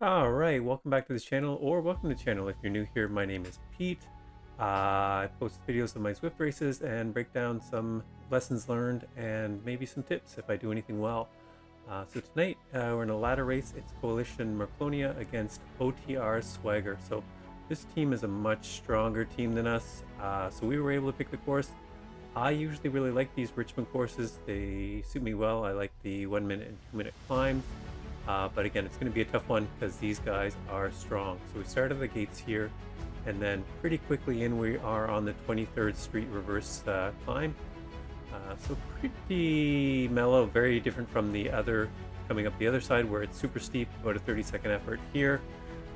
Alright, welcome back to this channel, or welcome to the channel if you're new here. My name is Pete. I post videos of my Zwift races and break down some lessons learned and maybe some tips if I do anything well. So tonight we're in a ladder race. It's Coalition Merclonia against OTR Swagger. So this team is a much stronger team than us, so we were able to pick the course. I usually really like these Richmond courses. They suit me well. I like the 1 minute and 2 minute climbs. But again, it's going to be a tough one because these guys are strong. So we start at the gates here, and then pretty quickly in we are on the 23rd Street reverse climb. So pretty mellow, very different from the other, coming up the other side where it's super steep, about a 30-second effort. Here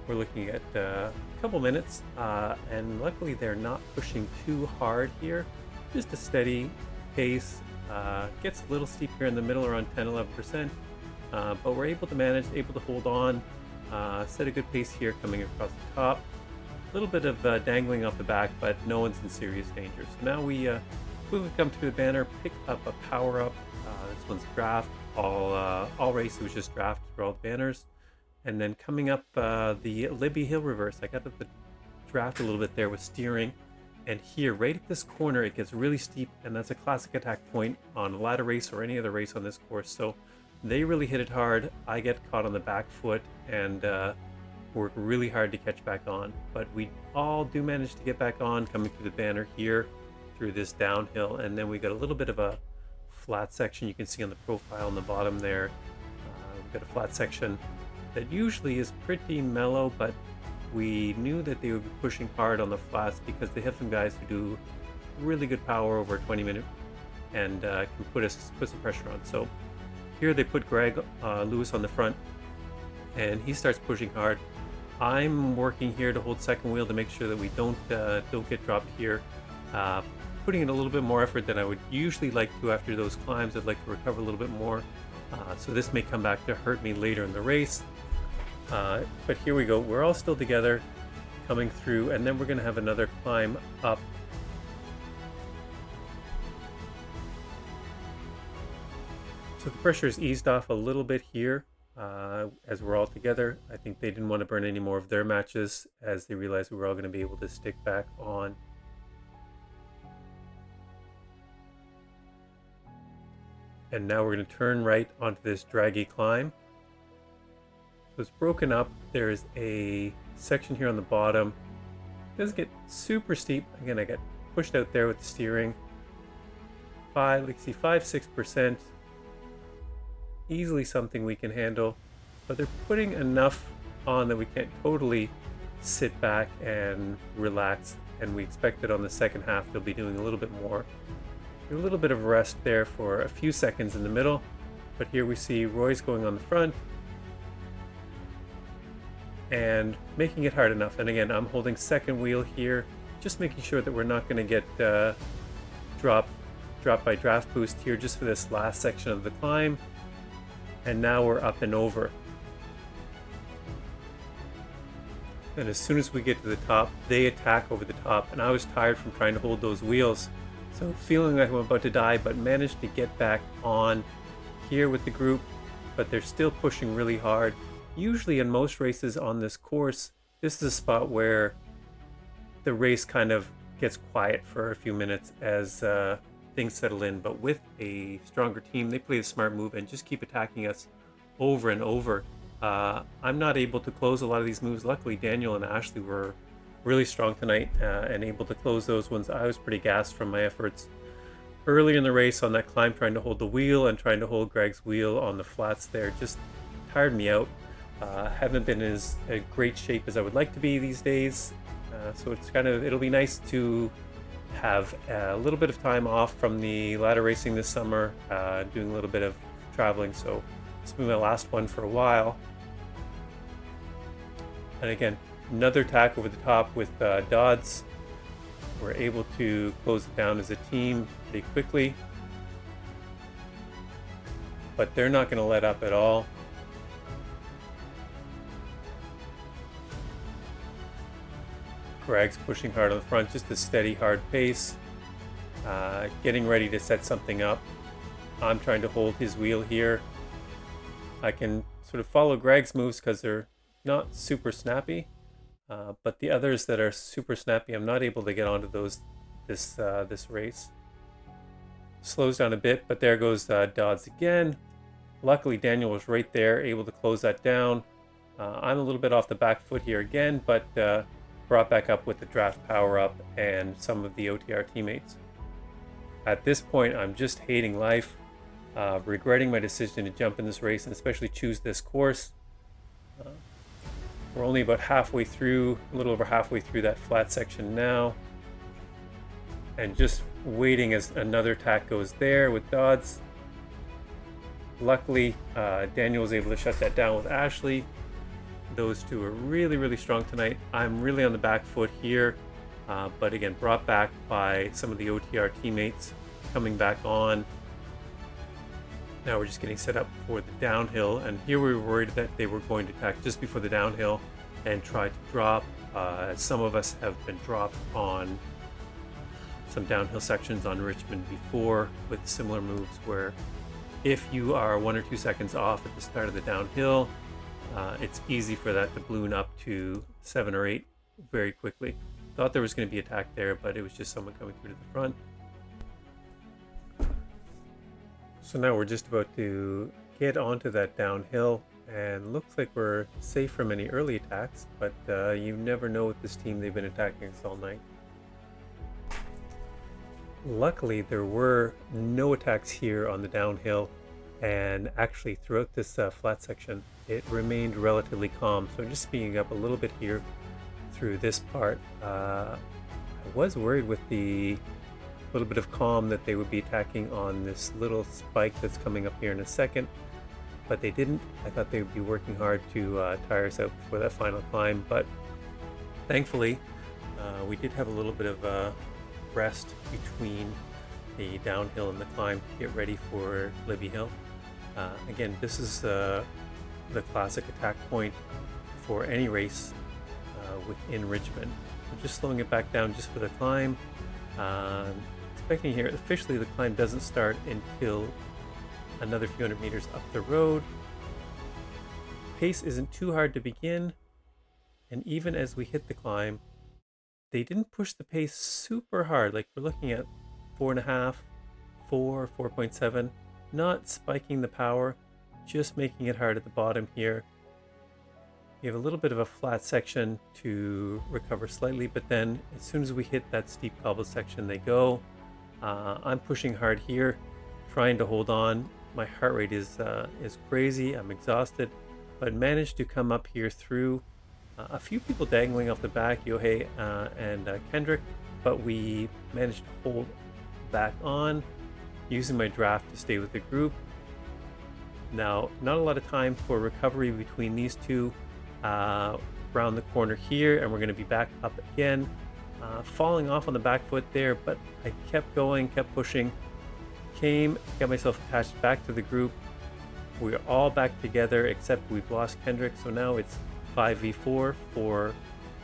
we're looking at a couple minutes, and luckily they're not pushing too hard here, just a steady pace. Gets a little steep here in the middle, around 10-11%. But we're able to manage, able to hold on, set a good pace here coming across the top. A little bit of dangling off the back, but no one's in serious danger. So now we quickly come to the banner, pick up a power up. This one's draft. All race was just draft for all the banners. And then coming up the Libby Hill reverse, I got the draft a little bit there with steering. And here, right at this corner, it gets really steep, and that's a classic attack point on a ladder race or any other race on this course. So they really hit it hard. I get caught on the back foot and work really hard to catch back on. But we all do manage to get back on, coming through the banner here, through this downhill. And then we got a little bit of a flat section you can see on the profile on the bottom there. We've got a flat section that usually is pretty mellow, but we knew that they would be pushing hard on the flats because they have some guys who do really good power over a 20-minute and can put some pressure on. So here they put Greg Lewis on the front, and he starts pushing hard. I'm working here to hold second wheel to make sure that we don't get dropped here. Putting in a little bit more effort than I would usually like to after those climbs. I'd like to recover a little bit more. So this may come back to hurt me later in the race. But here we go. We're all still together, coming through, and then we're going to have another climb up. So the pressure is eased off a little bit here as we're all together. I think they didn't want to burn any more of their matches as they realized we were all going to be able to stick back on. And now we're going to turn right onto this draggy climb. So it's broken up. There's a section here on the bottom. It doesn't get super steep. Again, I got pushed out there with the steering. 5-6%. Easily something we can handle, but they're putting enough on that we can't totally sit back and relax, and we expect that on the second half they'll be doing a little bit more. A little bit of rest there for a few seconds in the middle, but here we see Roy's going on the front and making it hard enough. And again, I'm holding second wheel here, just making sure that we're not going to get dropped by draft boost here just for this last section of the climb. And now we're up and over. And as soon as we get to the top, they attack over the top, and I was tired from trying to hold those wheels. So feeling like I'm about to die, but managed to get back on here with the group, but they're still pushing really hard. Usually in most races on this course, this is a spot where the race kind of gets quiet for a few minutes as things settle in, but with a stronger team, they play the smart move and just keep attacking us over and over. I'm not able to close a lot of these moves. Luckily, Daniel and Ashley were really strong tonight and able to close those ones. I was pretty gassed from my efforts early in the race on that climb, trying to hold the wheel and trying to hold Greg's wheel on the flats there. Just tired me out. Haven't been in as a great shape as I would like to be these days. So it'll be nice to have a little bit of time off from the ladder racing this summer, doing a little bit of traveling. So this will be my last one for a while. And again, another attack over the top with Dodds. We're able to close it down as a team pretty quickly, but they're not going to let up at all. Greg's pushing hard on the front, just a steady, hard pace, getting ready to set something up. I'm trying to hold his wheel here. I can sort of follow Greg's moves because they're not super snappy, but the others that are super snappy, I'm not able to get onto those this race. Slows down a bit, but there goes Dodds again. Luckily, Daniel was right there, able to close that down. I'm a little bit off the back foot here again, but brought back up with the draft power up and some of the OTR teammates. At this point, I'm just hating life, regretting my decision to jump in this race and especially choose this course. We're only about halfway through, a little over halfway through that flat section now. And just waiting as another attack goes there with Dodds. Luckily, Daniel was able to shut that down with Ashley. Those two are really, really strong tonight. I'm really on the back foot here, but again, brought back by some of the OTR teammates coming back on. Now we're just getting set up for the downhill, and here we were worried that they were going to attack just before the downhill and try to drop. Some of us have been dropped on some downhill sections on Richmond before with similar moves where if you are 1 or 2 seconds off at the start of the downhill, it's easy for that to balloon up to 7 or 8 very quickly. Thought there was going to be attack there, but it was just someone coming through to the front. So now we're just about to get onto that downhill, and looks like we're safe from any early attacks, but you never know with this team. They've been attacking us all night. Luckily, there were no attacks here on the downhill, and actually throughout this flat section, it remained relatively calm. So just speeding up a little bit here through this part. I was worried with the little bit of calm that they would be attacking on this little spike that's coming up here in a second, but they didn't. I thought they would be working hard to tire us out before that final climb, but thankfully we did have a little bit of rest between the downhill and the climb to get ready for Libby Hill. Again, this is the classic attack point for any race within Richmond. I'm just slowing it back down just for the climb. Expecting here, officially the climb doesn't start until another few hundred meters up the road. Pace isn't too hard to begin, and even as we hit the climb, they didn't push the pace super hard. Like we're looking at 4.5, 4.7, not spiking the power, just making it hard at the bottom here. You have a little bit of a flat section to recover slightly, but then as soon as we hit that steep cobble section, they go. I'm pushing hard here, trying to hold on. My heart rate is crazy. I'm exhausted, but managed to come up here through a few people dangling off the back, Yohei and Kendrick, but we managed to hold back on, using my draft to stay with the group. Now, not a lot of time for recovery between these two. Round the corner here, and we're going to be back up again. Falling off on the back foot there, but I kept going, kept pushing, got myself attached back to the group. We're all back together except we've lost Kendrick, so now it's 5v4 for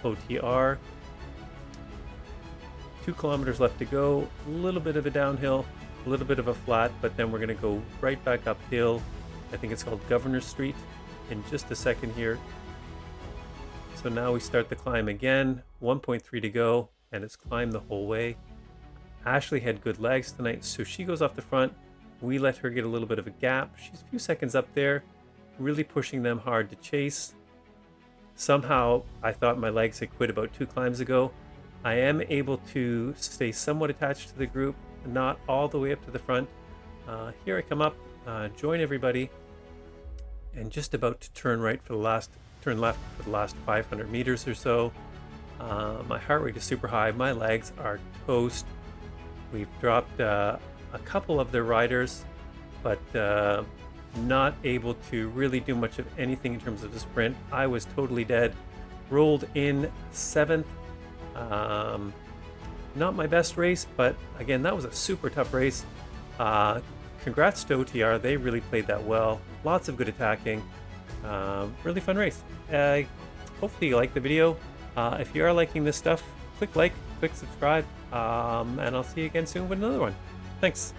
OTR. 2 kilometers left to go, a little bit of a downhill, a little bit of a flat, but then we're going to go right back uphill. I think it's called Governor Street in just a second here. So now we start the climb again, 1.3 to go, and it's climbed the whole way. Ashley had good legs tonight, so she goes off the front. We let her get a little bit of a gap. She's a few seconds up there, really pushing them hard to chase. Somehow, I thought my legs had quit about 2 climbs ago. I am able to stay somewhat attached to the group, not all the way up to the front. Here I come up, join everybody, and just about to turn left for the last 500 meters or so. My heart rate is super high. My legs are toast. We've dropped a couple of their riders, but not able to really do much of anything in terms of the sprint. I was totally dead. Rolled in 7th. Not my best race, but again, that was a super tough race. Congrats to OTR. They really played that well. Lots of good attacking. Really fun race. Hopefully you like the video. If you are liking this stuff, click like, click subscribe, and I'll see you again soon with another one. Thanks.